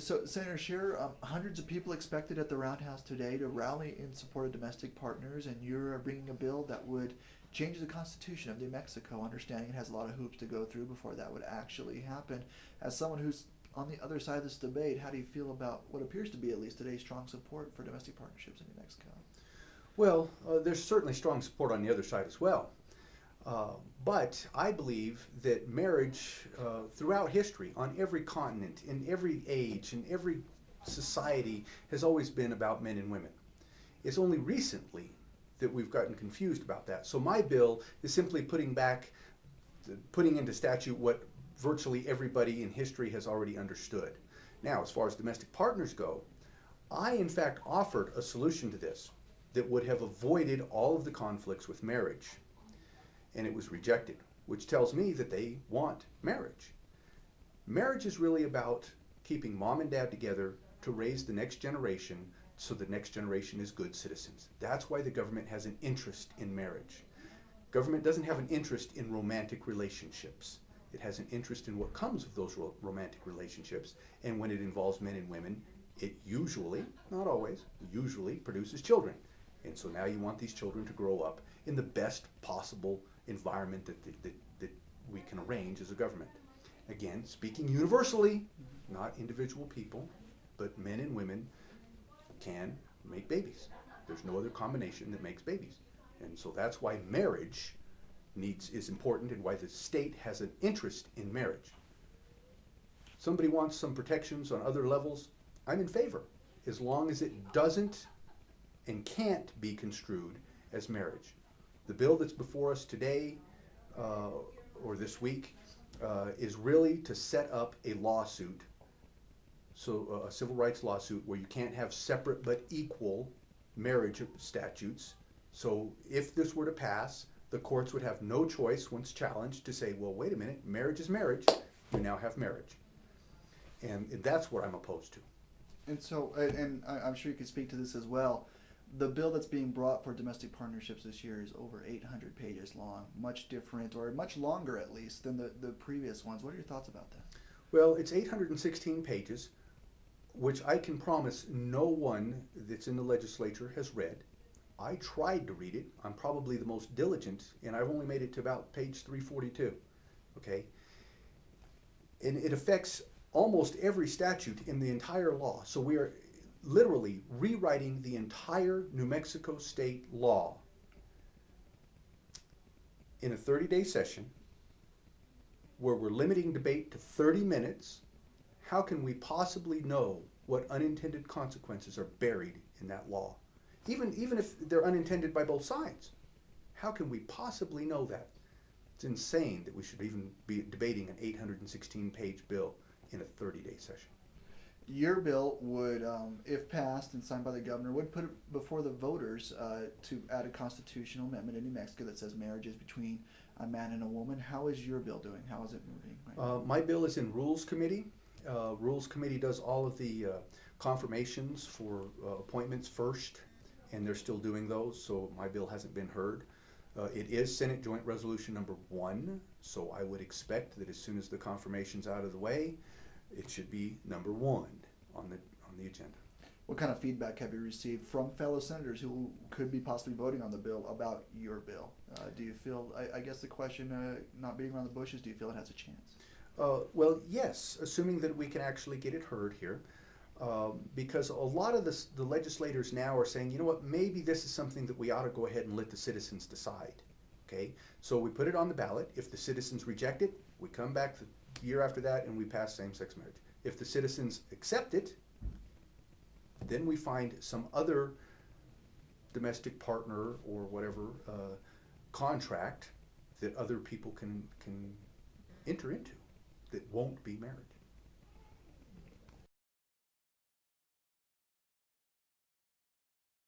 So, Senator Scheer, hundreds of people expected at the Roundhouse today to rally in support of domestic partners, and you're bringing a bill that would change the Constitution of New Mexico, understanding it has a lot of hoops to go through before that would actually happen. As someone who's on the other side of this debate, how do you feel about what appears to be, at least today, strong support for domestic partnerships in New Mexico? Well, there's certainly strong support on the other side as well. But I believe that marriage throughout history, on every continent, in every age, in every society, has always been about men and women. It's only recently that we've gotten confused about that. So my bill is simply putting into statute what virtually everybody in history has already understood. Now, as far as domestic partners go, I in fact offered a solution to this that would have avoided all of the conflicts with marriage, and it was rejected, which tells me that they want marriage. Marriage is really about keeping mom and dad together to raise the next generation so the next generation is good citizens. That's why the government has an interest in marriage. Government doesn't have an interest in romantic relationships. It has an interest in what comes of those romantic relationships, and when it involves men and women, it usually, not always, usually produces children. And so now you want these children to grow up in the best possible environment that we can arrange as a government. Again, speaking universally, not individual people, but men and women can make babies. There's no other combination that makes babies. And so that's why marriage is important, and why the state has an interest in marriage. Somebody wants some protections on other levels, I'm in favor, as long as it doesn't and can't be construed as marriage. The bill that's before us today, or this week, is really to set up a lawsuit, so a civil rights lawsuit where you can't have separate but equal marriage statutes. So if this were to pass, the courts would have no choice once challenged to say, well, wait a minute, marriage is marriage, you now have marriage. And that's what I'm opposed to. And so, and I'm sure you could speak to this as well. The bill that's being brought for domestic partnerships this year is over 800 pages long, much different, or much longer at least, than the previous ones. What are your thoughts about that? Well, it's 816 pages, which I can promise no one that's in the legislature has read. I tried to read it. I'm probably the most diligent, and I've only made it to about page 342, okay? And it affects almost every statute in the entire law. So we are literally rewriting the entire New Mexico state law in a 30-day session where we're limiting debate to 30 minutes. How can we possibly know what unintended consequences are buried in that law? Even if they're unintended by both sides. How can we possibly know that? It's insane that we should even be debating an 816-page bill in a 30-day session. Your bill would, if passed and signed by the governor, would put it before the voters to add a constitutional amendment in New Mexico that says marriage is between a man and a woman. How is your bill doing? How is it moving right now? My bill is in Rules Committee. Rules Committee does all of the confirmations for appointments first, and they're still doing those, so my bill hasn't been heard. It is Senate Joint Resolution number 1, so I would expect that as soon as the confirmation's out of the way, it should be number 1 on the agenda. What kind of feedback have you received from fellow senators who could be possibly voting on the bill about your bill? Do you feel, I guess the question, not being around the bushes, do you feel it has a chance? Well, yes, assuming that we can actually get it heard here. Because a lot of the legislators now are saying, you know what, maybe this is something that we ought to go ahead and let the citizens decide. Okay, so we put it on the ballot. If the citizens reject it, we come back the year after that and we pass same-sex marriage. If the citizens accept it, then we find some other domestic partner or whatever contract that other people can enter into that won't be marriage.